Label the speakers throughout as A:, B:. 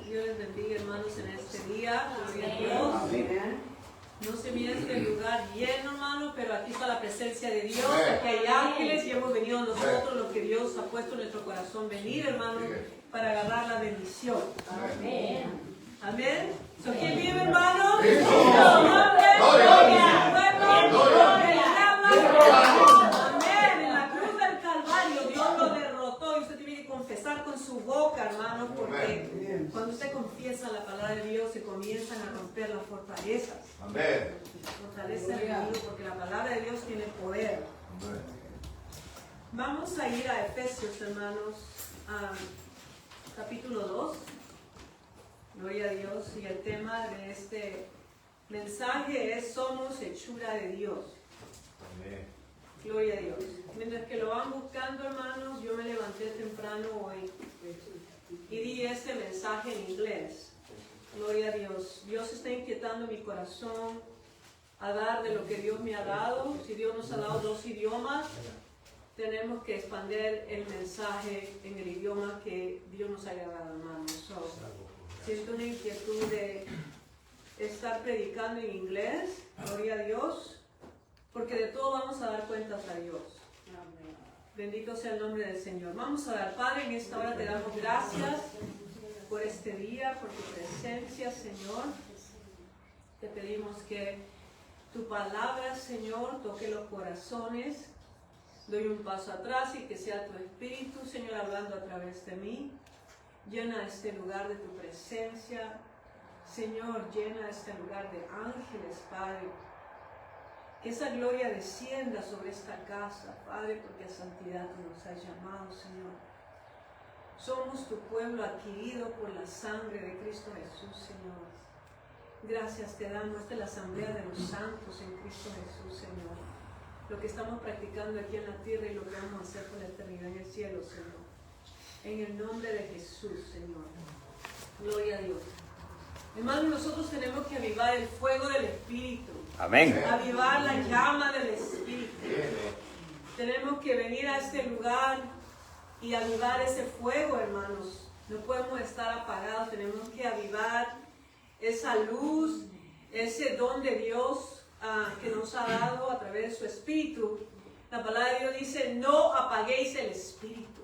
A: Dios les bendiga, hermanos, en este día. Gloria a Dios.
B: Amén.
A: No se mire este lugar lleno, hermano, pero aquí está la presencia de Dios. Aquí hay ángeles y hemos venido nosotros, lo que Dios ha puesto en nuestro corazón, venir, hermano, para agarrar la bendición.
B: Amén.
A: Amén. ¿So quién vive, hermano?
B: Cristo.
A: Amén. En la cruz del Calvario Dios lo derrotó y usted tiene que confesar con su boca, hermano, porque cuando usted confiesa la palabra de Dios se comienzan a romper las fortalezas.
B: Amén.
A: Fortalece el enemigo porque la palabra de Dios tiene poder.
B: Amén.
A: Vamos a ir a Efesios, hermanos, capítulo 2. Gloria a Dios. Y el tema de este mensaje es: somos hechura de Dios.
B: Amén.
A: Gloria a Dios. Mientras que lo van buscando, hermanos, yo me levanté temprano hoy y di este mensaje en inglés. Gloria a Dios. Dios está inquietando mi corazón a dar de lo que Dios me ha dado. Si Dios nos ha dado 2 idiomas, tenemos que expandir el mensaje en el idioma que Dios nos haya dado, hermanos. So, siento una inquietud de estar predicando en inglés. Gloria a Dios. Porque de todo vamos a dar cuentas a Dios. Bendito sea el nombre del Señor. Vamos a dar, Padre, en esta hora te damos gracias por este día, por tu presencia, Señor. Te pedimos que tu palabra, Señor, toque los corazones. Doy un paso atrás y que sea tu Espíritu, Señor, hablando a través de mí. Llena este lugar de tu presencia. Señor, llena este lugar de ángeles, Padre. Que esa gloria descienda sobre esta casa, Padre, porque a santidad tú nos has llamado, Señor. Somos tu pueblo adquirido por la sangre de Cristo Jesús, Señor. Gracias te damos. Esta es la asamblea de los santos en Cristo Jesús, Señor. Lo que estamos practicando aquí en la tierra y lo que vamos a hacer con la eternidad en el cielo, Señor. En el nombre de Jesús, Señor. Gloria a Dios. Hermanos, nosotros tenemos que avivar el fuego del Espíritu.
C: Amén.
A: Avivar la llama del Espíritu. Tenemos que venir a este lugar y avivar ese fuego, hermanos. No podemos estar apagados. Tenemos que avivar esa luz, ese don de Dios que nos ha dado a través de su Espíritu. La palabra de Dios dice: no apaguéis el Espíritu.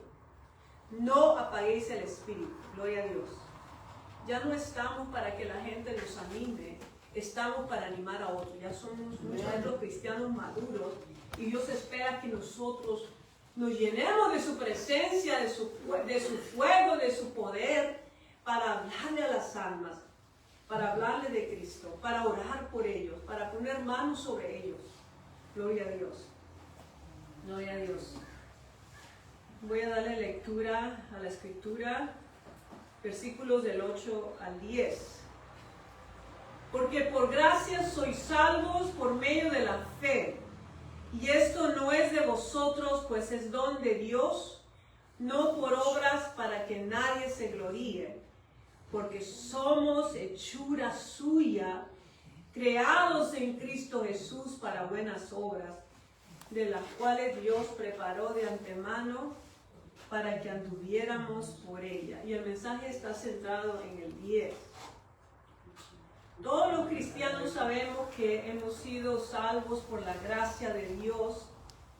A: No apaguéis el Espíritu. Gloria a Dios. Ya no estamos para que la gente nos anime, estamos para animar a otros. Ya somos muchos cristianos maduros y Dios espera que nosotros nos llenemos de su presencia, de su fuego, de su poder, para hablarle a las almas, para hablarle de Cristo, para orar por ellos, para poner manos sobre ellos. Gloria a Dios. Gloria a Dios. Voy a darle lectura a la Escritura. Versículos del 8 al 10. Porque por gracia sois salvos por medio de la fe. Y esto no es de vosotros, pues es don de Dios, no por obras para que nadie se gloríe. Porque somos hechura suya, creados en Cristo Jesús para buenas obras, de las cuales Dios preparó de antemano para que anduviéramos por ella. Y el mensaje está centrado en el 10. Todos los cristianos sabemos que hemos sido salvos por la gracia de Dios.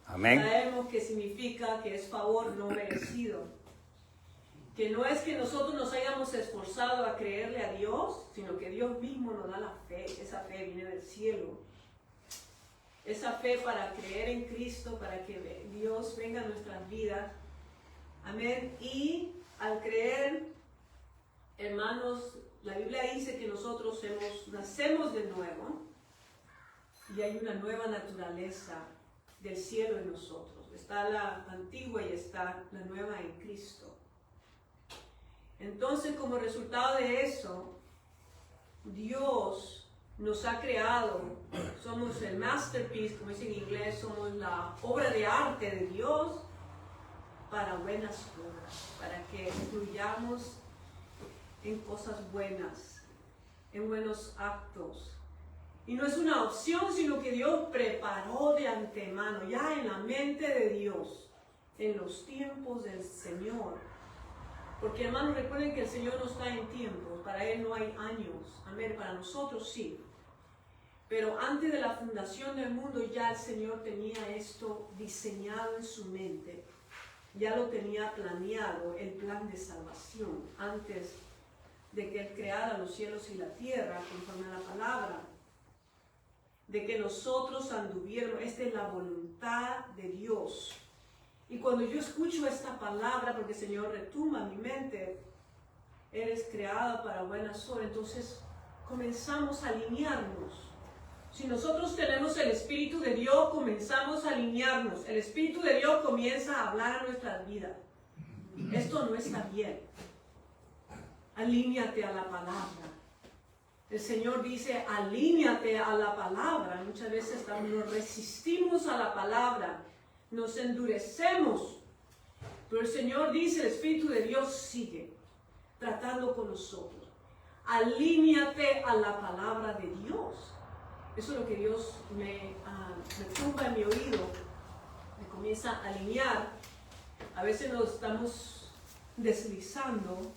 C: Amén.
A: Sabemos que significa que es favor no merecido. Que no es que nosotros nos hayamos esforzado a creerle a Dios, sino que Dios mismo nos da la fe. Esa fe viene del cielo. Esa fe para creer en Cristo, para que Dios venga a nuestras vidas. Amén. Y al creer, hermanos, la Biblia dice que nosotros nacemos de nuevo y hay una nueva naturaleza del cielo en nosotros. Está la antigua y está la nueva en Cristo. Entonces, como resultado de eso, Dios nos ha creado. Somos el masterpiece, como dice en inglés, somos la obra de arte de Dios, para buenas obras, para que fluyamos en cosas buenas, en buenos actos. Y no es una opción, sino que Dios preparó de antemano, ya en la mente de Dios, en los tiempos del Señor. Porque hermanos, recuerden que el Señor no está en tiempo, para Él no hay años, amén, para nosotros sí. Pero antes de la fundación del mundo ya el Señor tenía esto diseñado en su mente, ya lo tenía planeado, el plan de salvación, antes de que Él creara los cielos y la tierra, conforme a la palabra, de que nosotros anduviéramos. Esta es la voluntad de Dios. Y cuando yo escucho esta palabra, porque el Señor retumba en mi mente, eres creada para buenas obras, entonces comenzamos a alinearnos. Si nosotros tenemos el Espíritu de Dios, comenzamos a alinearnos. El Espíritu de Dios comienza a hablar a nuestras vidas. Esto no está bien. Alíñate a la palabra. El Señor dice, alíñate a la palabra. Muchas veces nos resistimos a la palabra, nos endurecemos. Pero el Señor dice, el Espíritu de Dios sigue tratando con nosotros. Alíñate a la palabra de Dios. Eso es lo que Dios me tumba en mi oído, me comienza a alinear. A veces nos estamos deslizando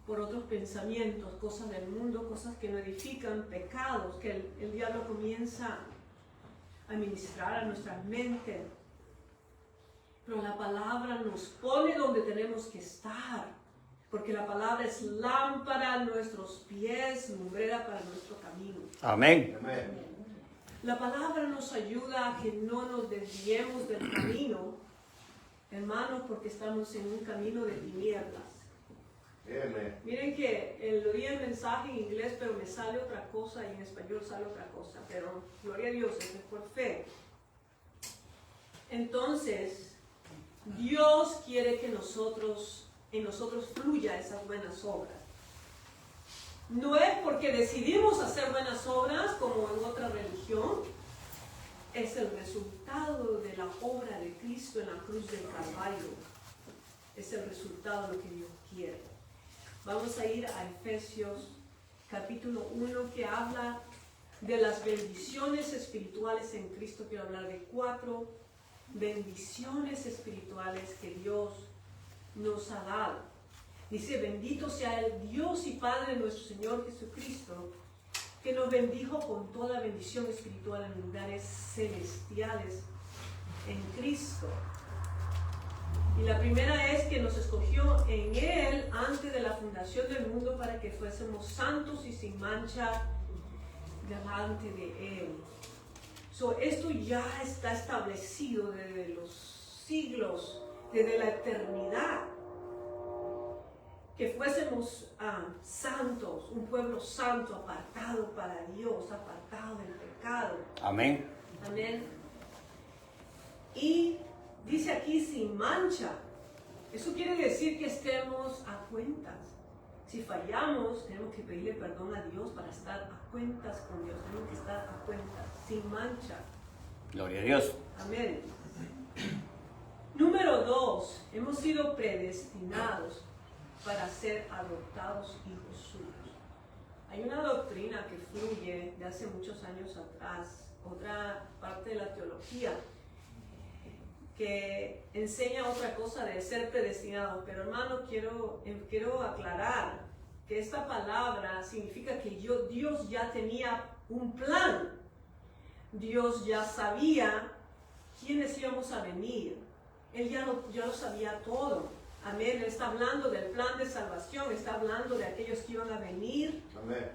A: por otros pensamientos, cosas del mundo, cosas que no edifican, pecados, que el diablo comienza a ministrar a nuestra mente. Pero la palabra nos pone donde tenemos que estar, porque la palabra es lámpara a nuestros pies, lumbrera para nuestro camino.
C: Amén.
B: Amén.
A: La palabra nos ayuda a que no nos desviemos del camino, hermanos, porque estamos en un camino de tinieblas.
B: Amén.
A: Miren que lo di el mensaje en inglés, pero me sale otra cosa y en español sale otra cosa. Pero gloria a Dios, eso es por fe. Entonces, Dios quiere que en nosotros fluya esas buenas obras. No es porque decidimos hacer buenas obras como en otra religión. Es el resultado de la obra de Cristo en la cruz del Calvario. Es el resultado de lo que Dios quiere. Vamos a ir a Efesios capítulo 1, que habla de las bendiciones espirituales en Cristo. Quiero hablar de 4 bendiciones espirituales que Dios nos ha dado. Dice, bendito sea el Dios y Padre de nuestro Señor Jesucristo, que nos bendijo con toda bendición espiritual en lugares celestiales en Cristo. Y la primera es que nos escogió en Él antes de la fundación del mundo para que fuésemos santos y sin mancha delante de Él. Esto ya está establecido desde los siglos, desde la eternidad. Que fuésemos santos, un pueblo santo, apartado para Dios, apartado del pecado.
C: Amén.
A: Amén. Y dice aquí sin mancha. Eso quiere decir que estemos a cuentas. Si fallamos, tenemos que pedirle perdón a Dios para estar a cuentas con Dios. Tenemos que estar a cuentas, sin mancha.
C: Gloria a Dios.
A: Amén. Número 2, hemos sido predestinados para ser adoptados hijos suyos. Hay una doctrina que fluye de hace muchos años atrás, otra parte de la teología, que enseña otra cosa de ser predestinado. Pero hermano, quiero aclarar que esta palabra significa que Dios ya tenía un plan. Dios ya sabía quiénes íbamos a venir. Él ya lo sabía todo. Amén. Él está hablando del plan de salvación, está hablando de aquellos que iban a venir
B: Amén.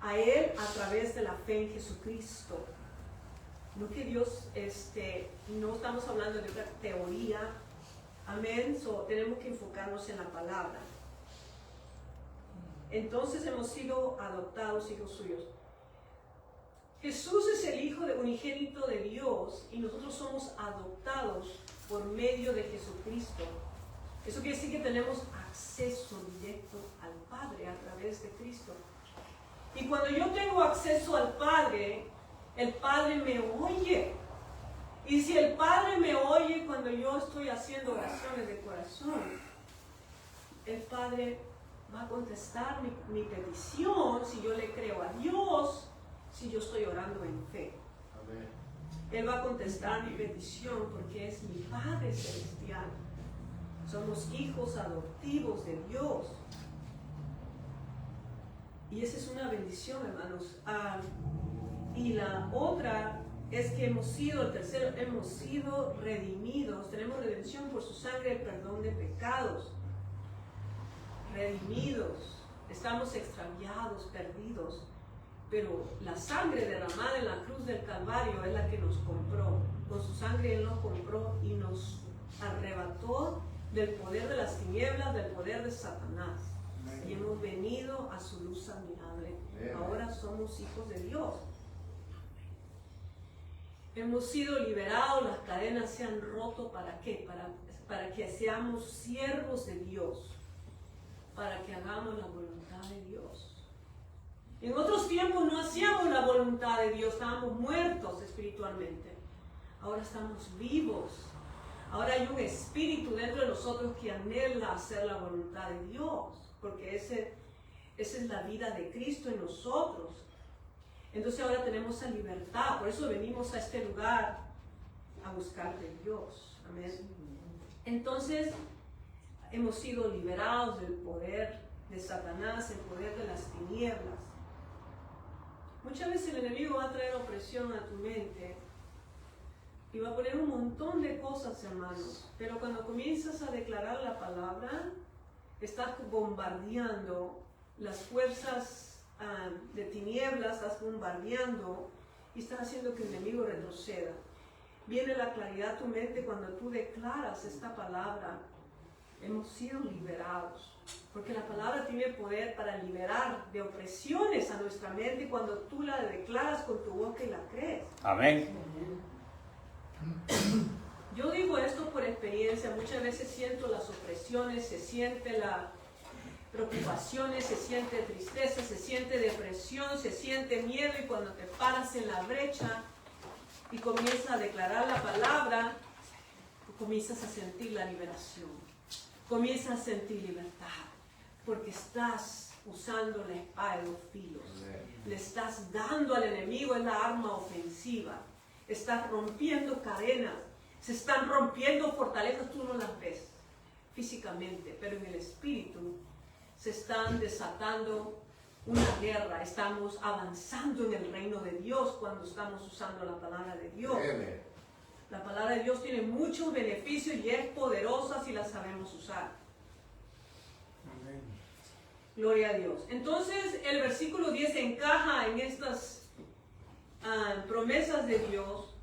A: a Él a través de la fe en Jesucristo. No que Dios, no estamos hablando de una teoría. Amén. Tenemos que enfocarnos en la palabra. Entonces hemos sido adoptados hijos suyos. Jesús es el Hijo unigénito de Dios y nosotros somos adoptados por medio de Jesucristo. Eso quiere decir que tenemos acceso directo al Padre a través de Cristo. Y cuando yo tengo acceso al Padre, el Padre me oye. Y si el Padre me oye cuando yo estoy haciendo oraciones de corazón, el Padre va a contestar mi petición si yo le creo a Dios, si yo estoy orando en fe.
B: Amén.
A: Él va a contestar mi petición porque es mi Padre celestial. Somos hijos adoptivos de Dios. Y esa es una bendición, hermanos. Y la otra es que hemos sido redimidos. Tenemos redención por su sangre, el perdón de pecados. Redimidos. Estamos extraviados, perdidos. Pero la sangre derramada en la cruz del Calvario es la que nos compró. Con su sangre Él nos compró y nos arrebató del poder de las tinieblas, del poder de Satanás. Y hemos venido a su luz admirable. Ahora somos hijos de Dios. Hemos sido liberados, las cadenas se han roto. ¿Para qué? Para que seamos siervos de Dios. Para que hagamos la voluntad de Dios. En otros tiempos no hacíamos la voluntad de Dios, estábamos muertos espiritualmente. Ahora estamos vivos. Ahora hay un espíritu dentro de nosotros que anhela hacer la voluntad de Dios, porque esa es la vida de Cristo en nosotros. Entonces ahora tenemos esa libertad, por eso venimos a este lugar a buscar de Dios. Amén. Entonces hemos sido liberados del poder de Satanás, el poder de las tinieblas. Muchas veces el enemigo va a traer opresión a tu mente y va a poner un montón de cosas, hermanos. Pero cuando comienzas a declarar la palabra, estás bombardeando las fuerzas de tinieblas, estás bombardeando y estás haciendo que el enemigo retroceda. Viene la claridad a tu mente cuando tú declaras esta palabra. Hemos sido liberados. Porque la palabra tiene poder para liberar de opresiones a nuestra mente cuando tú la declaras con tu boca y la crees.
C: Amén.
A: Yo digo esto por experiencia. Muchas veces siento las opresiones, se siente la preocupaciones, se siente tristeza, se siente depresión, se siente miedo, y cuando te paras en la brecha y comienzas a declarar la palabra, comienzas a sentir la liberación, comienzas a sentir libertad, porque estás usando la espada de dos filos. Le estás dando al enemigo, es la arma ofensiva. Estás rompiendo cadenas, se están rompiendo fortalezas, tú no las ves físicamente, pero en el espíritu se están desatando una guerra. Estamos avanzando en el reino de Dios cuando estamos usando la palabra de Dios. La palabra de Dios tiene muchos beneficios y es poderosa si la sabemos usar.
D: Amén.
A: Gloria a Dios. Entonces el versículo 10 encaja en estas promesas de Dios,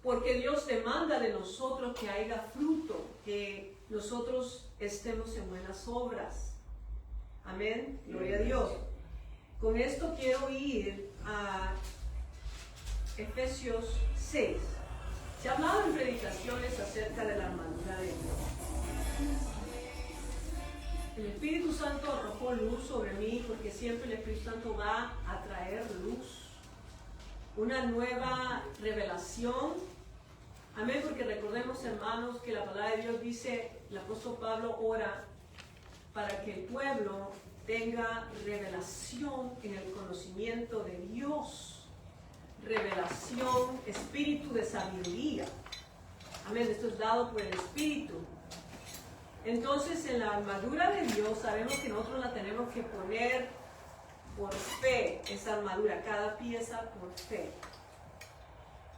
A: porque Dios demanda de nosotros que haya fruto, que nosotros estemos en buenas obras. Amén. Gloria a Dios. Con esto quiero ir a Efesios 6. Se ha hablado en predicaciones acerca de la armadura de Dios. El Espíritu Santo arrojó luz sobre mí, porque siempre el Espíritu Santo va a traer luz, una nueva revelación. Amén, porque recordemos, hermanos, que la palabra de Dios dice, el apóstol Pablo ora para que el pueblo tenga revelación en el conocimiento de Dios. Revelación, espíritu de sabiduría. Amén, esto es dado por el Espíritu. Entonces, en la armadura de Dios, sabemos que nosotros la tenemos que poner por fe, esa armadura, cada pieza por fe.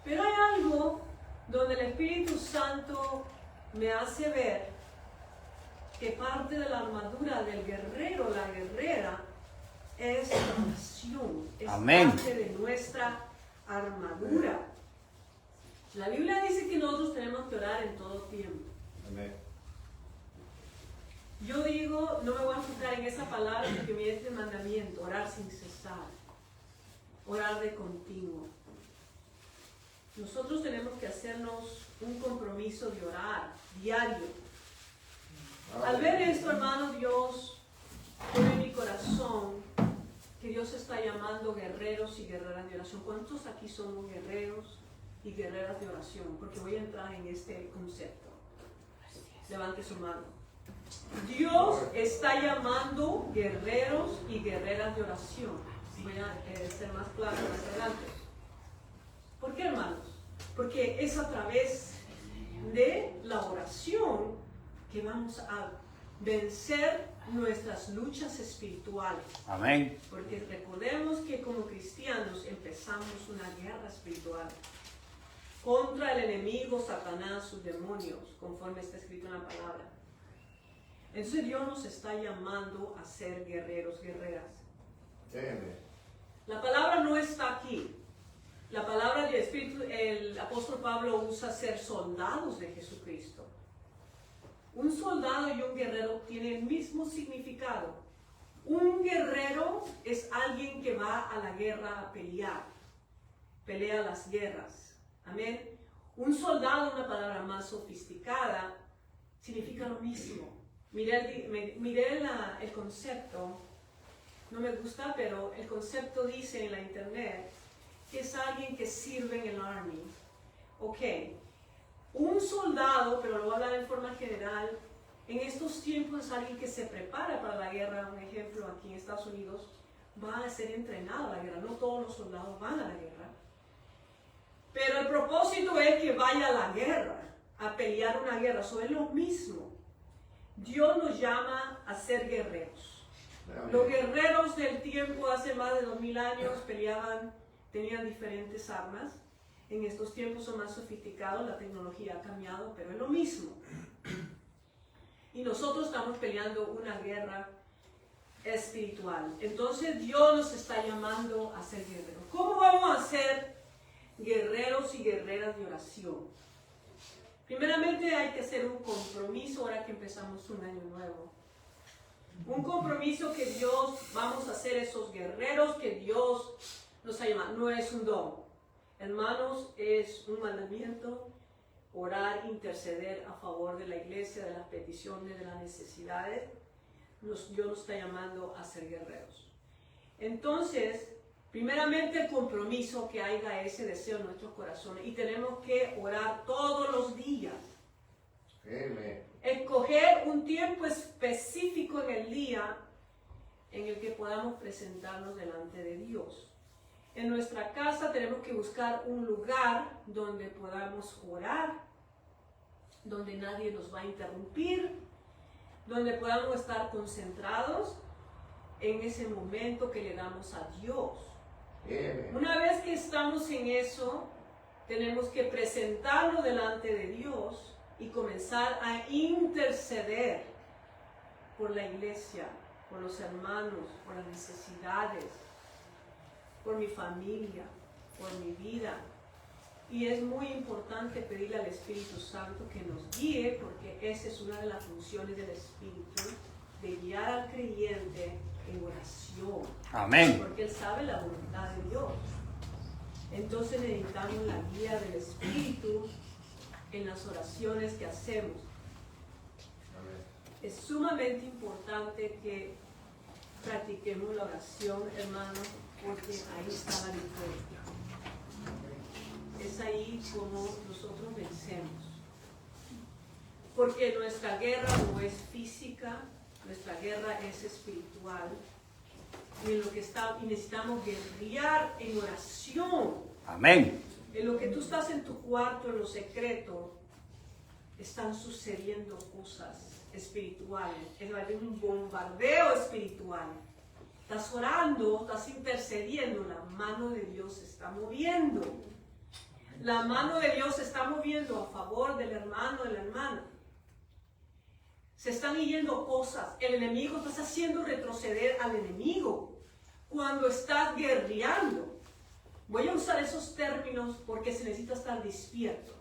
A: Pero hay algo donde el Espíritu Santo me hace ver que parte de la armadura del guerrero, la guerrera, es la oración, es
C: Amén.
A: Parte de nuestra armadura. La Biblia dice que nosotros tenemos que orar en todo tiempo.
B: Amén.
A: Yo digo, no me voy a enfocar en esa palabra porque me es el mandamiento, orar sin cesar, orar de continuo. Nosotros tenemos que hacernos un compromiso de orar diario. Al ver esto, hermano, Dios pone en mi corazón que Dios está llamando guerreros y guerreras de oración. ¿Cuántos aquí somos guerreros y guerreras de oración? Porque voy a entrar en este concepto. Levante su mano. Dios está llamando guerreros y guerreras de oración. Voy a ser más claro más adelante. ¿Por qué, hermanos? Porque es a través de la oración que vamos a vencer nuestras luchas espirituales.
C: Amén.
A: Porque recordemos que como cristianos empezamos una guerra espiritual contra el enemigo, Satanás, sus demonios, conforme está escrito en la palabra. Entonces Dios nos está llamando a ser guerreros, guerreras.
B: Amen.
A: La palabra no está aquí. La palabra del Espíritu, el apóstol Pablo usa ser soldados de Jesucristo. Un soldado y un guerrero tienen el mismo significado. Un guerrero es alguien que va a la guerra a pelear. Pelea las guerras. Amén. Un soldado, una palabra más sofisticada, significa lo mismo. Miré el concepto. No me gusta, pero el concepto dice en la internet que es alguien que sirve en el army. Ok. Un soldado, pero lo voy a hablar en forma general, en estos tiempos es alguien que se prepara para la guerra. Un ejemplo, aquí en Estados Unidos va a ser entrenado a la guerra. No todos los soldados van a la guerra. Pero el propósito es que vaya a la guerra, a pelear una guerra. Eso es lo mismo. Dios nos llama a ser guerreros.
B: Amen.
A: Los guerreros del tiempo, hace más de 2000 años, peleaban, tenían diferentes armas. En estos tiempos son más sofisticados, la tecnología ha cambiado, pero es lo mismo. Y nosotros estamos peleando una guerra espiritual. Entonces Dios nos está llamando a ser guerreros. ¿Cómo vamos a ser guerreros y guerreras de oración? Primeramente hay que hacer un compromiso ahora que empezamos un año nuevo. Un compromiso que Dios, vamos a ser esos guerreros que Dios nos ha llamado. No es un don. Hermanos, es un mandamiento orar, interceder a favor de la iglesia, de las peticiones, de las necesidades. Dios nos está llamando a ser guerreros. Entonces, primeramente el compromiso, que haya ese deseo en nuestros corazones, y tenemos que orar todos los días.
B: Amen.
A: Escoger un tiempo específico en el día en el que podamos presentarnos delante de Dios. En nuestra casa tenemos que buscar un lugar donde podamos orar, donde nadie nos va a interrumpir, donde podamos estar concentrados en ese momento que le damos a Dios.
B: Amen.
A: Una vez que estamos en eso, tenemos que presentarnos delante de Dios y comenzar a interceder por la iglesia, por los hermanos, por las necesidades, por mi familia, por mi vida. Y es muy importante pedirle al Espíritu Santo que nos guíe, porque esa es una de las funciones del Espíritu, de guiar al creyente en oración.
C: Amén.
A: Porque Él sabe la voluntad de Dios. Entonces necesitamos la guía del Espíritu en las oraciones que hacemos.
B: Amen.
A: Es sumamente importante que practiquemos la oración, hermanos, porque ahí está la victoria. Es ahí como nosotros vencemos. Porque nuestra guerra no es física, nuestra guerra es espiritual. Y en lo que y necesitamos guerrear en oración.
C: Amén.
A: En lo que tú estás en tu cuarto, en lo secreto, están sucediendo cosas espirituales. Es un bombardeo espiritual. Estás orando, estás intercediendo, la mano de Dios se está moviendo. La mano de Dios se está moviendo a favor del hermano, de la hermana. Se están yendo cosas. El enemigo, estás haciendo retroceder al enemigo cuando estás guerreando. Voy a usar esos términos porque se necesita estar despierto.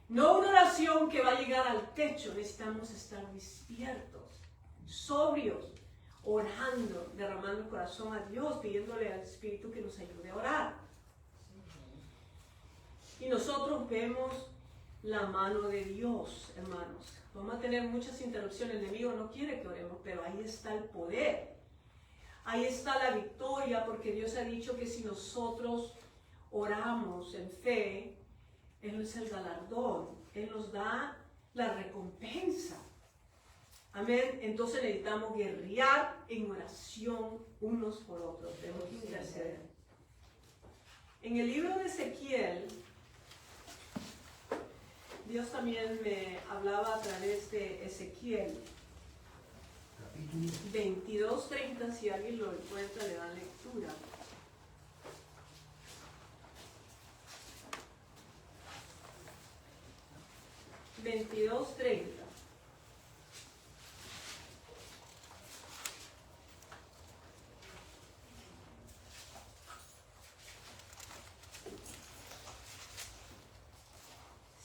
A: No una oración que va a llegar al techo, necesitamos estar despiertos, sobrios, orando, derramando el corazón a Dios, pidiéndole al Espíritu que nos ayude a orar. Y nosotros vemos la mano de Dios, hermanos. Vamos a tener muchas interrupciones, el enemigo no quiere que oremos, pero ahí está el poder. Ahí está la victoria, porque Dios ha dicho que si nosotros oramos en fe, Él es el galardón, Él nos da la recompensa. Amén. Entonces necesitamos guerrear en oración unos por otros. Tenemos que interceder. En el libro de Ezequiel, Dios también me hablaba a través de Ezequiel
B: Capítulo
A: 22:30, si alguien lo encuentra le dan lectura. $22:30.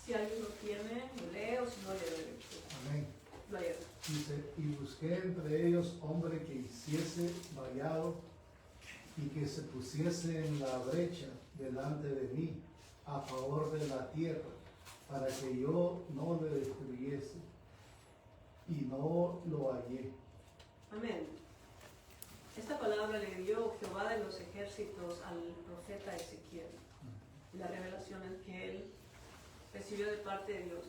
A: Si alguien lo tiene, lo leo, si no le doy lectura.
D: Amén.
A: Lo leo.
D: Dice, y busqué entre ellos hombre que hiciese vallado y que se pusiese en la brecha delante de mí a favor de la tierra, para que yo no le destruyese. Y no lo hallé.
A: Amén. Esta palabra le dio Jehová de los ejércitos al profeta Ezequiel. La revelación es que él recibió de parte de Dios.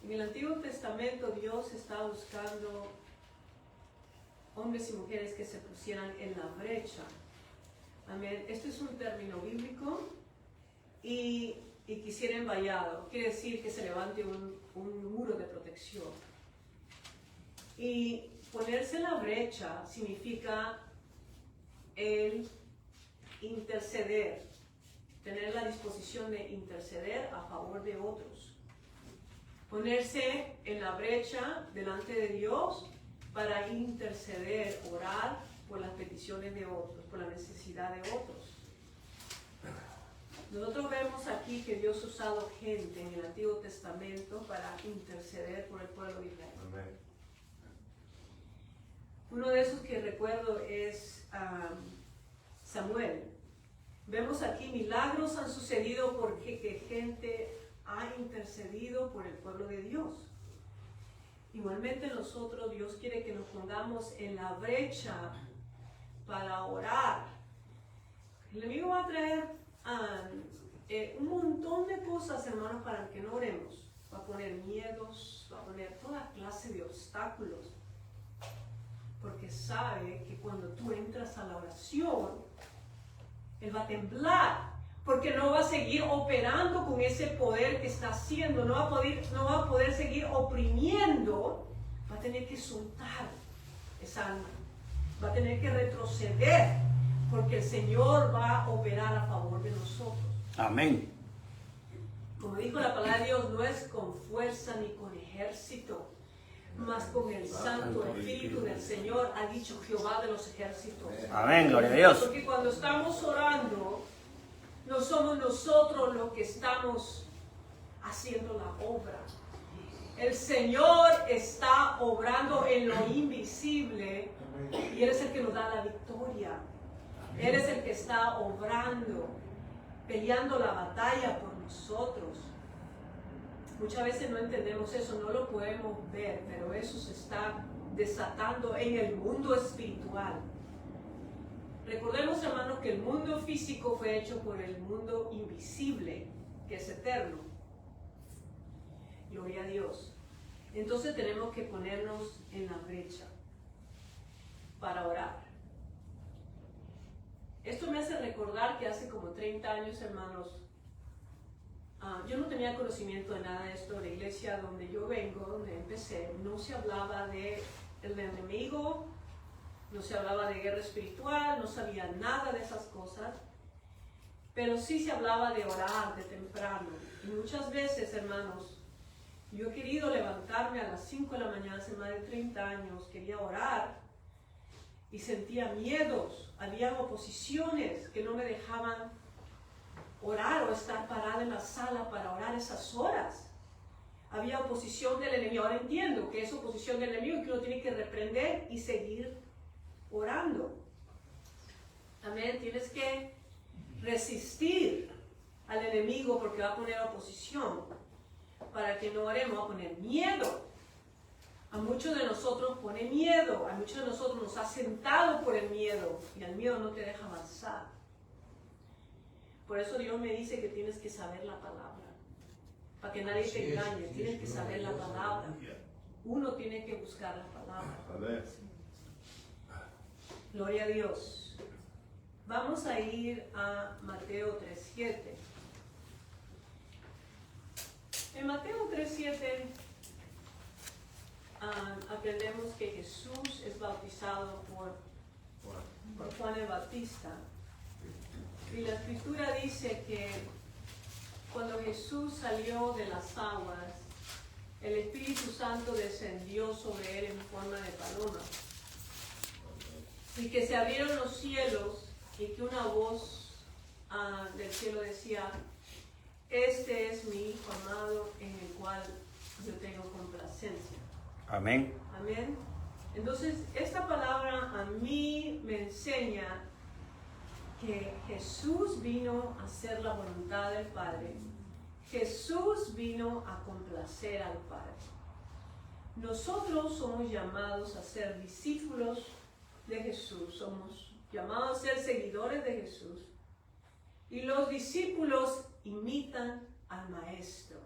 A: En el Antiguo Testamento Dios está buscando hombres y mujeres que se pusieran en la brecha. Amén. Este es un término bíblico y quisieran vallado. Quiere decir que se levante un muro de protección. Y ponerse en la brecha significa el interceder, tener la disposición de interceder a favor de otros. Ponerse en la brecha delante de Dios para interceder, orar por las peticiones de otros, por la necesidad de otros. Nosotros vemos aquí que Dios ha usado gente en el Antiguo Testamento para interceder por el pueblo de Israel.
B: Amén.
A: Uno de esos que recuerdo es Samuel. Vemos aquí milagros han sucedido porque que gente ha intercedido por el pueblo de Dios. Igualmente nosotros, Dios quiere que nos pongamos en la brecha para orar. El enemigo va a traer un montón de cosas, hermanos, para que no oremos. Va a poner miedos, va a poner toda clase de obstáculos. Porque sabe que cuando tú entras a la oración, Él va a temblar, porque no va a seguir operando con ese poder que está haciendo, no va a poder seguir oprimiendo, va a tener que soltar esa alma, va a tener que retroceder, porque el Señor va a operar a favor de nosotros.
C: Amén.
A: Como dijo la palabra de Dios, no es con fuerza ni con ejército, mas con el Santo Espíritu del Señor, ha dicho Jehová de los ejércitos.
C: Amén, gloria a Dios.
A: Porque cuando estamos orando, no somos nosotros los que estamos haciendo la obra. El Señor está obrando en lo invisible y Él es el que nos da la victoria. Él es el que está obrando, peleando la batalla por nosotros. Muchas veces no entendemos eso, no lo podemos ver, pero eso se está desatando en el mundo espiritual. Recordemos, hermanos, que el mundo físico fue hecho por el mundo invisible, que es eterno. Gloria a Dios. Entonces tenemos que ponernos en la brecha para orar. Esto me hace recordar que hace como 30 años, hermanos, yo no tenía conocimiento de nada de esto. La iglesia donde yo vengo, donde empecé, no se hablaba del enemigo, no se hablaba de guerra espiritual, no sabía nada de esas cosas, pero sí se hablaba de orar de temprano. Y muchas veces, hermanos, yo he querido levantarme a las 5 de la mañana hace más de 30 años, quería orar y sentía miedos, había oposiciones que no me dejaban orar o estar parada en la sala para orar esas horas. Había oposición del enemigo. Ahora entiendo que es oposición del enemigo y que uno tiene que reprender y seguir orando. Amén. Tienes que resistir al enemigo porque va a poner oposición. Para que no oremos, va a poner miedo. A muchos de nosotros pone miedo. A muchos de nosotros nos ha sentado por el miedo y el miedo no te deja avanzar. Por eso Dios me dice que tienes que saber la palabra. Para que nadie te engañe, tienes que saber la palabra. Uno tiene que buscar la palabra.
B: Amén.
A: Gloria a Dios. Vamos a ir a Mateo 3:7. En Mateo 3:7 aprendemos que Jesús es bautizado por Juan el Bautista. Y la escritura dice que cuando Jesús salió de las aguas, el Espíritu Santo descendió sobre él en forma de paloma. Y que se abrieron los cielos y que una voz del cielo decía: este es mi Hijo amado en el cual yo tengo complacencia.
C: Amén.
A: Amén. Entonces, esta palabra a mí me enseña que Jesús vino a hacer la voluntad del Padre. Jesús vino a complacer al Padre. Nosotros somos llamados a ser discípulos de Jesús, somos llamados a ser seguidores de Jesús. Y los discípulos imitan al Maestro.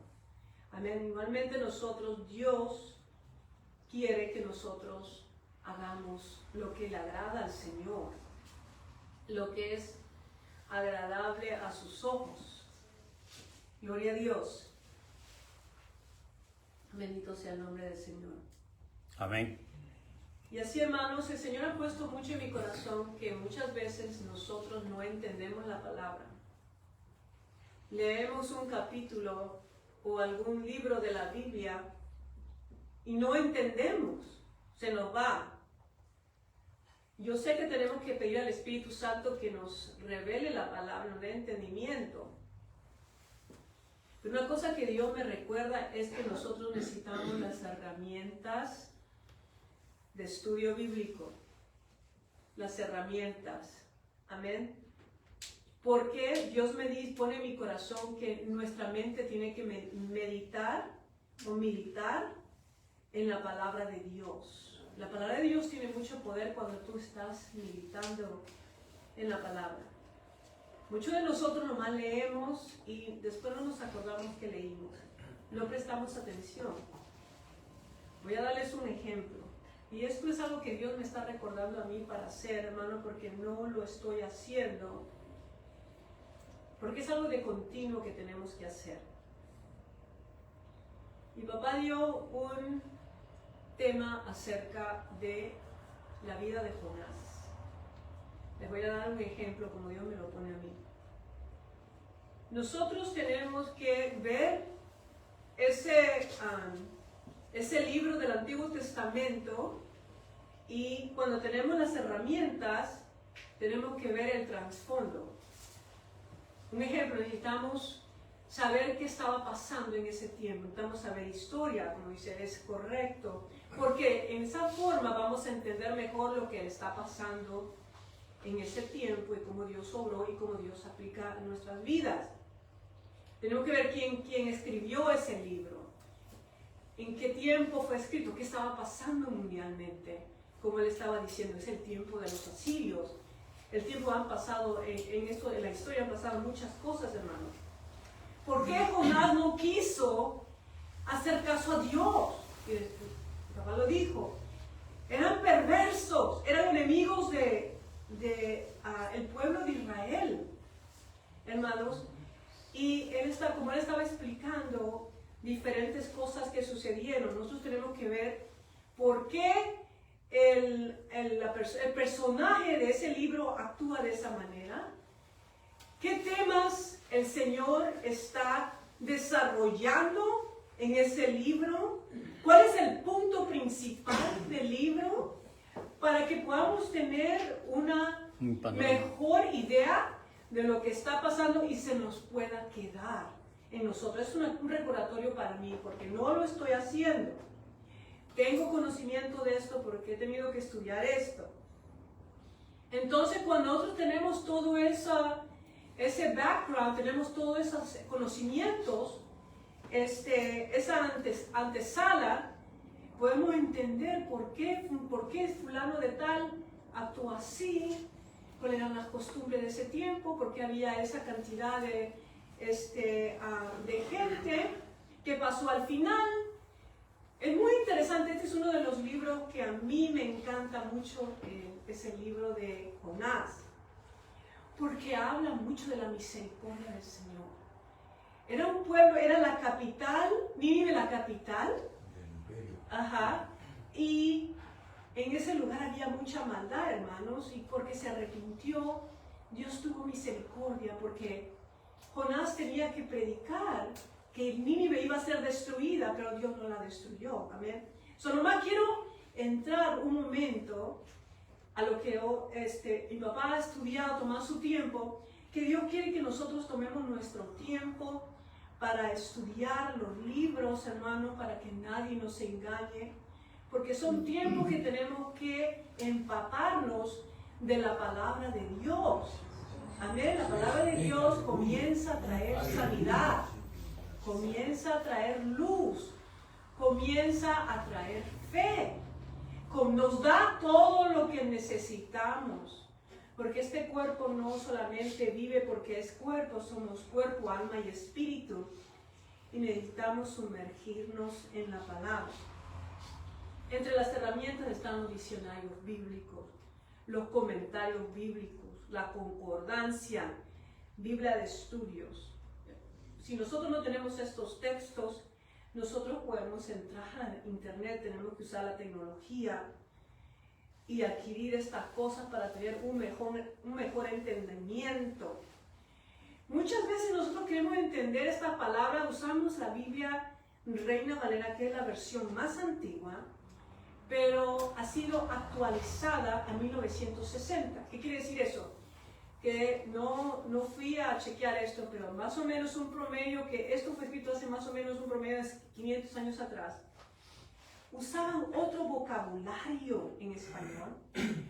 A: Amén. Igualmente nosotros, Dios quiere que nosotros hagamos lo que le agrada al Señor, lo que es agradable a sus ojos. Gloria a Dios. Bendito sea el nombre del Señor.
C: Amén.
A: Y así, hermanos, el Señor ha puesto mucho en mi corazón que muchas veces nosotros no entendemos la palabra. Leemos un capítulo o algún libro de la Biblia y no entendemos, se nos va. Yo sé que tenemos que pedir al Espíritu Santo que nos revele la palabra, nos dé entendimiento. Pero una cosa que Dios me recuerda es que nosotros necesitamos las herramientas de estudio bíblico, las herramientas. Amén. Porque Dios pone en mi corazón que nuestra mente tiene que meditar o militar en la palabra de Dios. La palabra de Dios tiene mucho poder cuando tú estás militando en la palabra. Muchos de nosotros nomás leemos y después no nos acordamos que leímos. No prestamos atención. Voy a darles un ejemplo. Y esto es algo que Dios me está recordando a mí para hacer, hermano, porque no lo estoy haciendo. Porque es algo de continuo que tenemos que hacer. Mi papá dio un tema acerca de la vida de Jonás. Les voy a dar un ejemplo como Dios me lo pone a mí. Nosotros tenemos que ver ese libro del Antiguo Testamento y cuando tenemos las herramientas tenemos que ver el trasfondo. Un ejemplo, necesitamos saber qué estaba pasando en ese tiempo, necesitamos saber historia, como dice, es correcto, porque en esa forma vamos a entender mejor lo que le está pasando en ese tiempo y cómo Dios obró y cómo Dios aplica en nuestras vidas. Tenemos que ver quién escribió ese libro, en qué tiempo fue escrito, qué estaba pasando mundialmente. Como él estaba diciendo, es el tiempo de los asirios. El tiempo han pasado, en la historia han pasado muchas cosas, hermanos. ¿Por qué Jonás no quiso hacer caso a Dios? Y el papá lo dijo. Eran perversos, eran enemigos el pueblo de Israel, hermanos. Y como él estaba explicando diferentes cosas que sucedieron, nosotros tenemos que ver por qué el personaje de ese libro actúa de esa manera. ¿Qué temas el Señor está desarrollando en ese libro? ¿Cuál es el punto principal del libro? Para que podamos tener una mejor idea de lo que está pasando y se nos pueda quedar en nosotros. Es un recordatorio para mí, porque no lo estoy haciendo. Tengo conocimiento de esto porque he tenido que estudiar esto. Entonces, cuando nosotros tenemos todo ese background, tenemos todos esos conocimientos, esa antesala, podemos entender por qué fulano de tal actuó así, cuáles eran las costumbres de ese tiempo, por qué había esa cantidad de gente que pasó al final. Es muy interesante, este es uno de los libros que a mí me encanta mucho, es el libro de Jonás, porque habla mucho de la misericordia del Señor. Era un pueblo, era la capital, Nínive la capital.
B: Del imperio.
A: Ajá. Y en ese lugar había mucha maldad, hermanos, y porque se arrepintió, Dios tuvo misericordia, porque Jonás tenía que predicar que Nínive iba a ser destruida, pero Dios no la destruyó. Amén. Nomás quiero entrar un momento a lo que mi papá ha estudiado, tomado su tiempo, que Dios quiere que nosotros tomemos nuestro tiempo para estudiar los libros, hermanos, para que nadie nos engañe, porque son tiempos que tenemos que empaparnos de la palabra de Dios. Amén. La palabra de Dios comienza a traer sanidad, comienza a traer luz, comienza a traer fe, nos da todo lo que necesitamos, porque este cuerpo no solamente vive porque es cuerpo, somos cuerpo, alma y espíritu, y necesitamos sumergirnos en la palabra. Entre las herramientas están los diccionarios bíblicos, los comentarios bíblicos, la concordancia, Biblia de estudios. Si nosotros no tenemos estos textos, nosotros podemos entrar a internet, tenemos que usar la tecnología y adquirir estas cosas para tener un mejor entendimiento. Muchas veces nosotros queremos entender esta palabra, usamos la Biblia Reina Valera, que es la versión más antigua, pero ha sido actualizada a 1960. ¿Qué quiere decir eso? Que no fui a chequear esto, pero más o menos un promedio, que esto fue escrito hace más o menos un promedio de 500 años atrás, usaban otro vocabulario en español.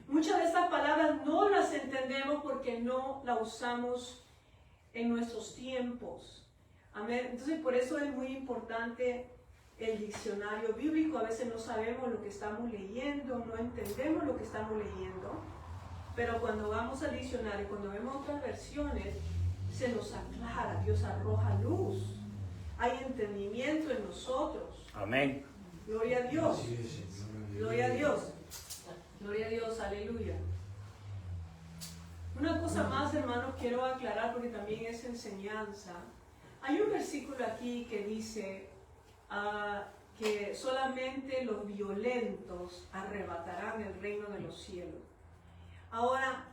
A: Muchas de estas palabras no las entendemos porque no las usamos en nuestros tiempos. Amén. Entonces, por eso es muy importante el diccionario bíblico. A veces no sabemos lo que estamos leyendo, no entendemos lo que estamos leyendo. Pero cuando vamos al diccionario, cuando vemos otras versiones, se nos aclara, Dios arroja luz. Hay entendimiento en nosotros.
C: Amén.
A: Gloria a Dios.
B: Así es,
A: Gloria a Dios. Gloria a Dios, aleluya. Una cosa más, hermanos, quiero aclarar porque también es enseñanza. Hay un versículo aquí que dice que solamente los violentos arrebatarán el reino de los cielos. Ahora,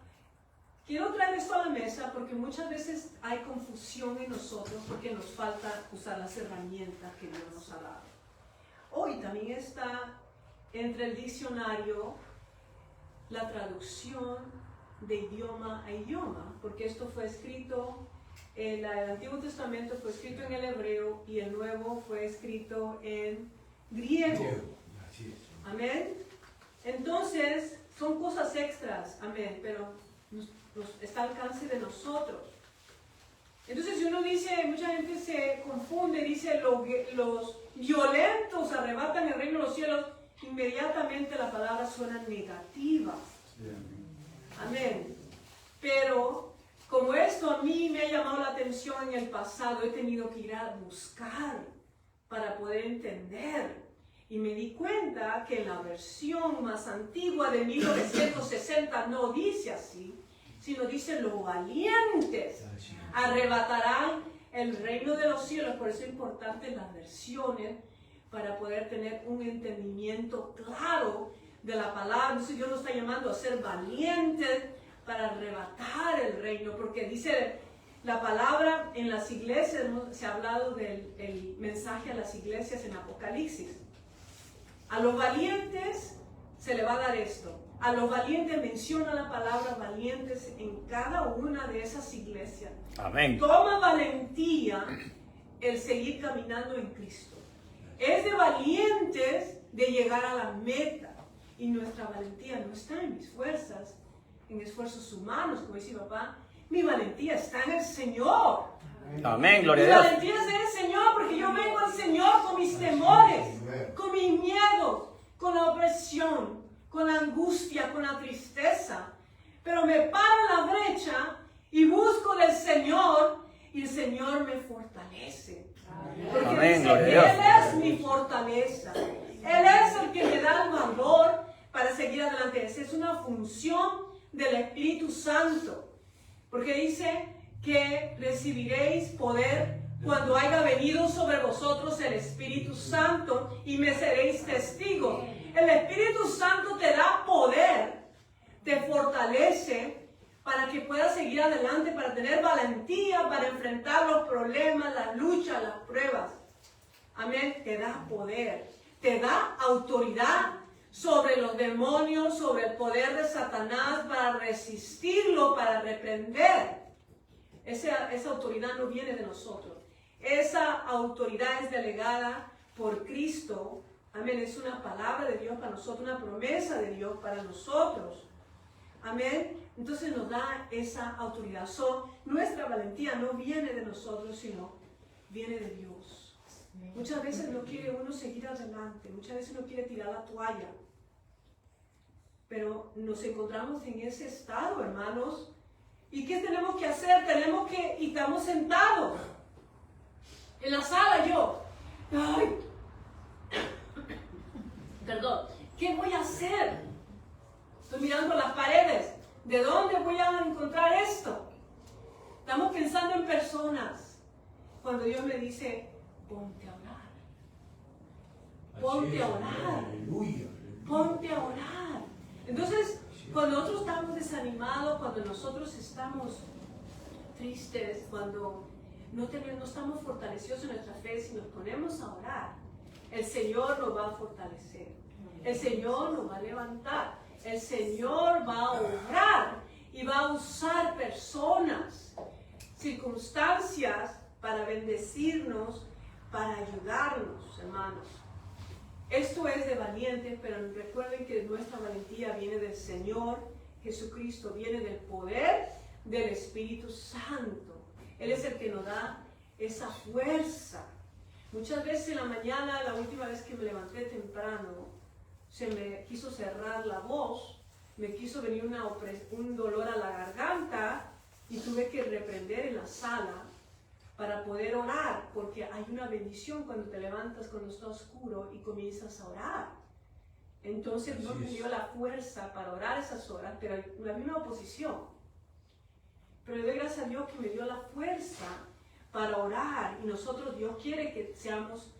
A: quiero traer esto a la mesa porque muchas veces hay confusión en nosotros porque nos falta usar las herramientas que Dios nos ha dado. Hoy también está entre el diccionario la traducción de idioma a idioma, porque esto fue escrito, el Antiguo Testamento fue escrito en el hebreo y el Nuevo fue escrito en griego.
B: Así es.
A: Amén. Entonces, son cosas extras, amén, pero está al alcance de nosotros. Entonces, si uno dice, mucha gente se confunde, dice, los violentos arrebatan el reino de los cielos, inmediatamente la palabra suena negativa. Amén. Pero, como esto a mí me ha llamado la atención en el pasado, he tenido que ir a buscar para poder entender. Y me di cuenta que en la versión más antigua de 1960 no dice así, sino dice los valientes arrebatarán el reino de los cielos. Por eso es importante las versiones para poder tener un entendimiento claro de la palabra. Entonces Dios nos está llamando a ser valientes para arrebatar el reino, porque dice la palabra en las iglesias, se ha hablado del mensaje a las iglesias en Apocalipsis. A los valientes se le va a dar esto. A los valientes menciona la palabra valientes en cada una de esas iglesias.
C: Amén.
A: Toma valentía el seguir caminando en Cristo. Es de valientes de llegar a la meta. Y nuestra valentía no está en mis fuerzas, en esfuerzos humanos, como dice mi papá. Mi valentía está en el Señor.
C: Amén,
A: Mi
C: gloria a Dios.
A: valentía está en el Señor porque yo vengo al Señor con mis temores, con mis miedos, con la opresión, con la angustia, con la tristeza. Pero me paro en la brecha y busco del Señor y el Señor me fortalece. Porque
C: Amén,
A: dice,
C: gloria a Dios.
A: Él es mi fortaleza. Él es el que me da el valor para seguir adelante. Esa es una función del Espíritu Santo. Porque dice que recibiréis poder cuando haya venido sobre vosotros el Espíritu Santo y me seréis testigos. El Espíritu Santo te da poder, te fortalece para que puedas seguir adelante, para tener valentía, para enfrentar los problemas, las luchas, las pruebas. Amén. Te da poder, te da autoridad sobre los demonios, sobre el poder de Satanás, para resistirlo, para reprender. Esa autoridad no viene de nosotros. Esa autoridad es delegada por Cristo. Amén. Es una palabra de Dios para nosotros, una promesa de Dios para nosotros. Amén. Entonces nos da esa autoridad. Nuestra valentía no viene de nosotros, sino viene de Dios. Muchas veces no quiere uno seguir adelante. Muchas veces no quiere tirar la toalla. Pero nos encontramos en ese estado, hermanos. ¿Y qué tenemos que hacer? Y estamos sentados en la sala. Perdón, ¿qué voy a hacer? Estoy mirando las paredes. ¿De dónde voy a encontrar esto? Estamos pensando en personas. Cuando Dios me dice, ponte a orar. Ponte a orar. Ponte a orar. Entonces, cuando nosotros estamos desanimados, cuando nosotros estamos tristes, cuando no estamos fortalecidos en nuestra fe, si nos ponemos a orar, el Señor nos va a fortalecer. El Señor nos va a levantar. El Señor va a obrar y va a usar personas, circunstancias para bendecirnos, para ayudarnos, hermanos. Esto es de valientes, pero recuerden que nuestra valentía viene del Señor Jesucristo, viene del poder del Espíritu Santo. Él es el que nos da esa fuerza. Muchas veces en la mañana, la última vez que me levanté temprano, se me quiso cerrar la voz, me quiso venir un dolor a la garganta y tuve que reprender en la sala para poder orar, porque hay una bendición cuando te levantas cuando está oscuro y comienzas a orar. Entonces no me dio la fuerza para orar esas horas, pero había una oposición. Pero doy gracias a Dios que me dio la fuerza para orar, y nosotros, Dios quiere que seamos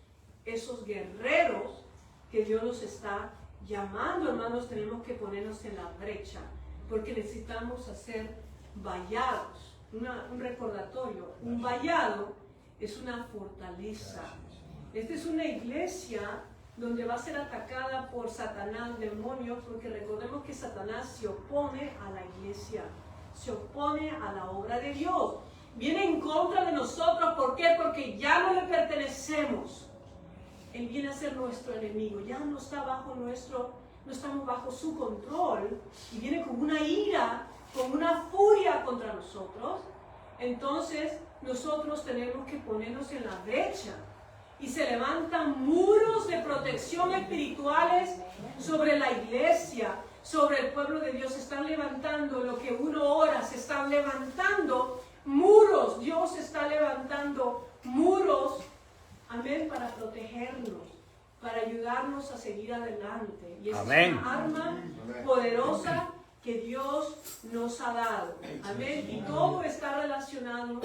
A: esos guerreros que Dios nos está llamando, hermanos. Tenemos que ponernos en la brecha, porque necesitamos hacer vallados. Un recordatorio. Un vallado es una fortaleza. Esta es una iglesia donde va a ser atacada por Satanás, demonios, porque recordemos que Satanás se opone a la iglesia, se opone a la obra de Dios. Viene en contra de nosotros. ¿Por qué? Porque ya no le pertenecemos. Él viene a ser nuestro enemigo. Ya no está no estamos bajo su control. Y viene con una ira, con una furia contra nosotros. Entonces nosotros tenemos que ponernos en la brecha, y se levantan muros de protección espirituales sobre la iglesia, sobre el pueblo de Dios. Se están levantando lo que uno ora, se están levantando muros. Dios está levantando muros, amén, para protegernos, para ayudarnos a seguir adelante. Y esa es una arma poderosa que Dios nos ha dado. Amén. Y todo está relacionado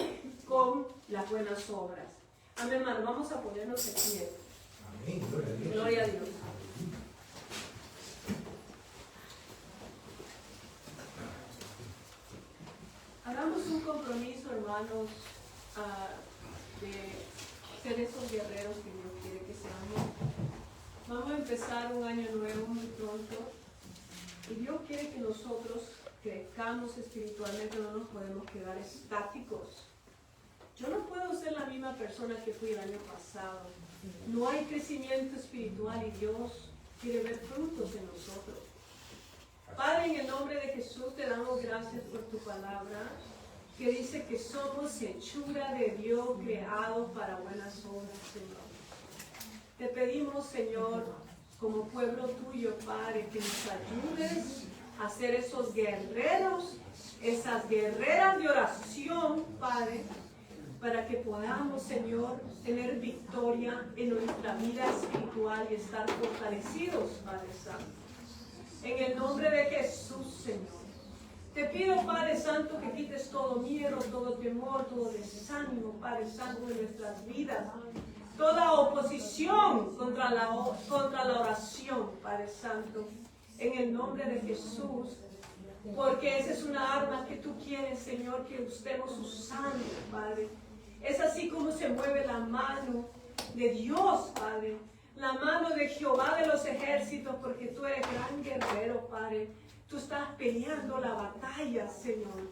A: con las buenas obras. Amén, hermano. Vamos a ponernos de pie.
B: Amén.
A: Gloria a Dios. Hagamos un compromiso, hermanos, de ser esos guerreros que Dios quiere que seamos. Vamos a empezar un año nuevo muy pronto. Y Dios quiere que nosotros crezcamos espiritualmente. No nos podemos quedar estáticos. Yo no puedo ser la misma persona que fui el año pasado. No hay crecimiento espiritual, y Dios quiere ver frutos en nosotros. Padre, en el nombre de Jesús te damos gracias por tu palabra, que dice que somos hechura de Dios, creados para buenas obras, Señor. Te pedimos, Señor, como pueblo tuyo, Padre, que nos ayudes a ser esos guerreros, esas guerreras de oración, Padre, para que podamos, Señor, tener victoria en nuestra vida espiritual y estar fortalecidos, Padre Santo. En el nombre de Jesús, Señor, Te pido, Padre Santo, que quites todo miedo, todo temor, todo desánimo, Padre Santo, de nuestras vidas. Toda oposición contra la oración, Padre Santo, en el nombre de Jesús. Porque esa es una arma que tú quieres, Señor, que estemos usando, Padre. Es así como se mueve la mano de Dios, Padre. La mano de Jehová de los ejércitos, porque tú eres gran guerrero, Padre. Tú estás peleando la batalla, Señor.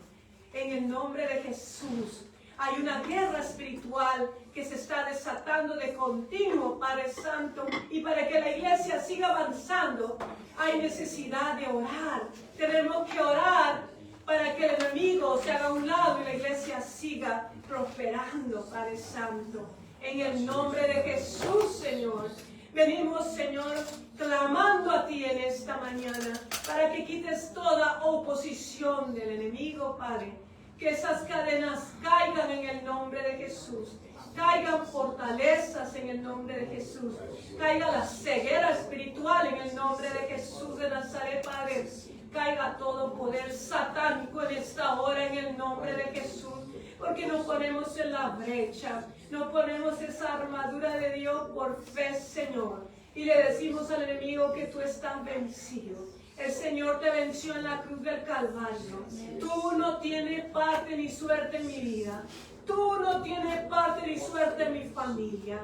A: En el nombre de Jesús. Hay una guerra espiritual que se está desatando de continuo, Padre Santo. Y para que la iglesia siga avanzando, hay necesidad de orar. Tenemos que orar para que el enemigo se haga a un lado y la iglesia siga prosperando, Padre Santo. En el nombre de Jesús, Señor. Venimos, Señor, clamando a ti en esta mañana para que quites toda oposición del enemigo, Padre. Que esas cadenas caigan en el nombre de Jesús. Caigan fortalezas en el nombre de Jesús. Caiga la ceguera espiritual en el nombre de Jesús de Nazaret, Padre. Caiga todo poder satánico en esta hora en el nombre de Jesús. Porque nos ponemos en la brecha. Nos ponemos esa armadura de Dios por fe, Señor. Y le decimos al enemigo que tú estás vencido. El Señor te venció en la cruz del Calvario. Tú no tienes parte ni suerte en mi vida. Tú no tienes parte ni suerte en mi familia.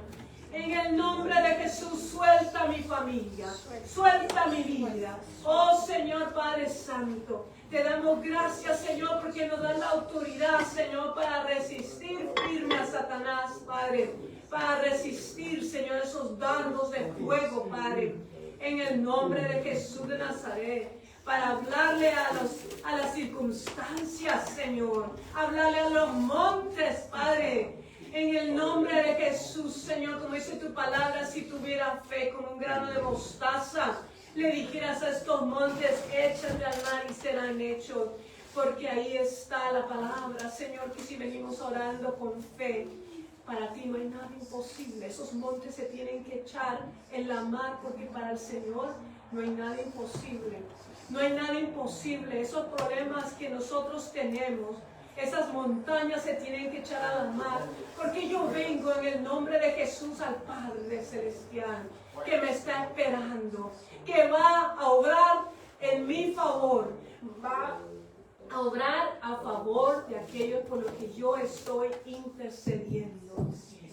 A: En el nombre de Jesús, suelta mi familia. Suelta mi vida. Oh Señor Padre Santo. Te damos gracias, Señor, porque nos das la autoridad, Señor, para resistir firme a Satanás, Padre. Para resistir, Señor, esos dardos de fuego, Padre. En el nombre de Jesús de Nazaret, para hablarle a las circunstancias, Señor, hablarle a los montes, Padre, en el nombre de Jesús, Señor, como dice tu palabra, si tuviera fe como un grano de mostaza, le dijeras a estos montes, échate al mar y serán hechos, porque ahí está la palabra, Señor, que si venimos orando con fe, para ti no hay nada imposible. Esos montes se tienen que echar en la mar porque para el Señor no hay nada imposible. No hay nada imposible. Esos problemas que nosotros tenemos, esas montañas se tienen que echar a la mar. Porque yo vengo en el nombre de Jesús al Padre Celestial que me está esperando. Que va a obrar en mi favor. Va a obrar a favor de aquellos por los que yo estoy intercediendo.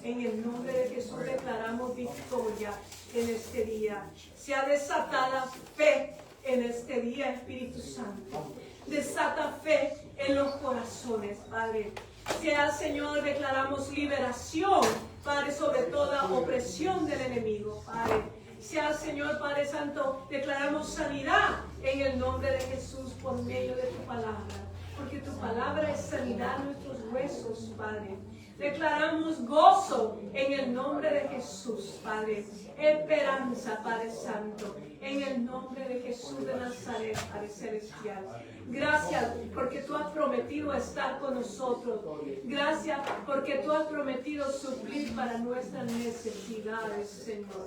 A: En el nombre de Jesús declaramos victoria en este día. Sea desatada fe en este día, Espíritu Santo. Desata fe en los corazones, Padre. Sea, Señor, declaramos liberación, Padre, sobre toda opresión del enemigo, Padre. Sea, Señor Padre Santo, declaramos sanidad en el nombre de Jesús por medio de tu palabra. Porque tu palabra es sanidad a nuestros huesos, Padre. Declaramos gozo en el nombre de Jesús, Padre. Esperanza, Padre Santo, en el nombre de Jesús de Nazaret, Padre Celestial. Gracias porque tú has prometido estar con nosotros. Gracias porque tú has prometido suplir para nuestras necesidades, Señor.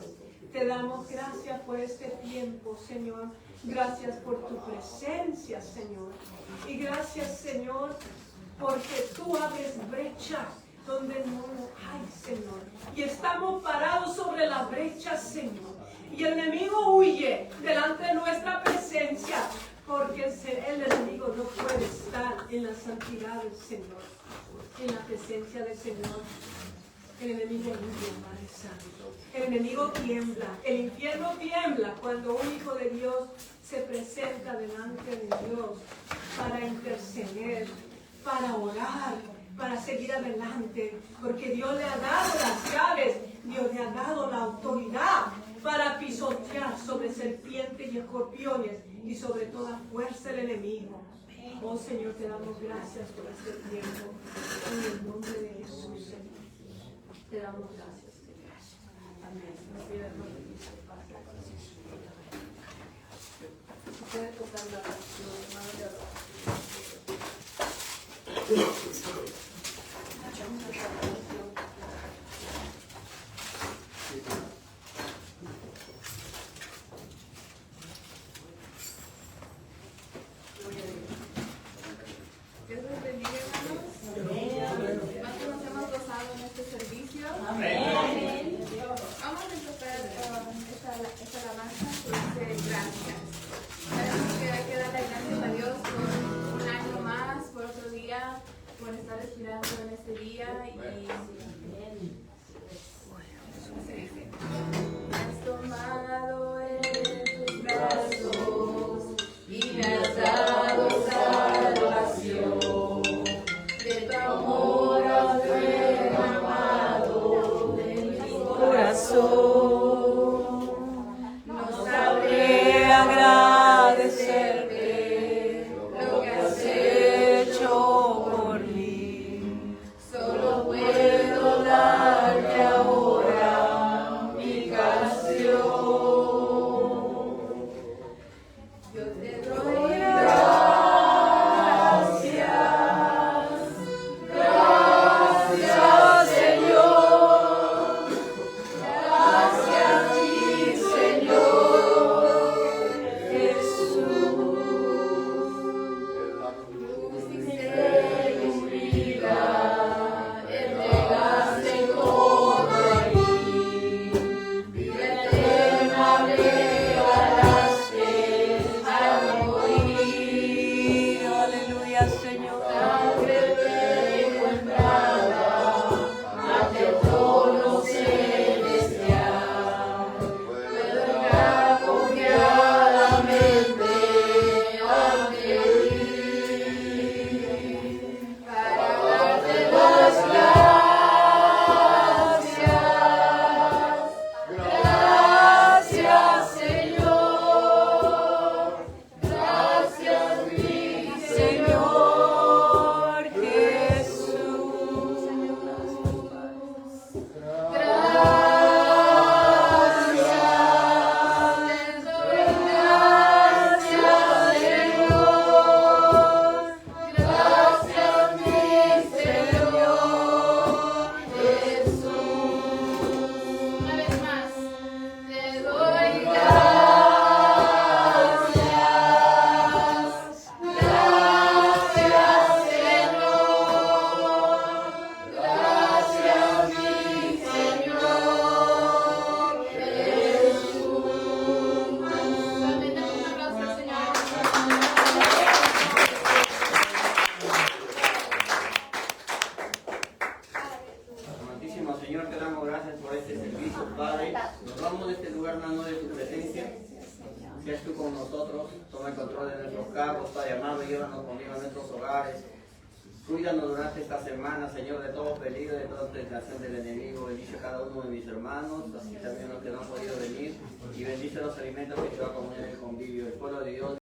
A: Te damos gracias por este tiempo, Señor. Gracias por tu presencia, Señor. Y gracias, Señor, porque tú abres brecha donde no hay, Señor. Y estamos parados sobre la brecha, Señor. Y el enemigo huye delante de nuestra presencia, porque el enemigo no puede estar en la santidad del Señor, en la presencia del Señor. El enemigo huye, Padre Santo. El enemigo tiembla. El infierno tiembla cuando un hijo de Dios se presenta delante de Dios para interceder, para orar, para seguir adelante. Porque Dios le ha dado las llaves, Dios le ha dado la autoridad para pisotear sobre serpientes y escorpiones y sobre toda fuerza del enemigo. Oh Señor, te damos gracias por este tiempo. En el nombre de Jesús, Señor. Te damos gracias, Señor. Amén. No pierdas la bendición, Padre. Si puede tocar la oración, hermano de oración. Hagamos esta oración. Gloria a Dios.
E: Señor, te damos gracias por este servicio, Padre. Nos vamos de este lugar dando de tu presencia. Seas tú con nosotros, toma el control de nuestros carros, Padre amado, llévanos conmigo a nuestros hogares. Cuídanos durante esta semana, Señor, de todo peligro, de toda tentación del enemigo. Bendice a cada uno de mis hermanos, así también los que no han podido venir. Y bendice los alimentos que se va a comer en el convivio. El pueblo de Dios.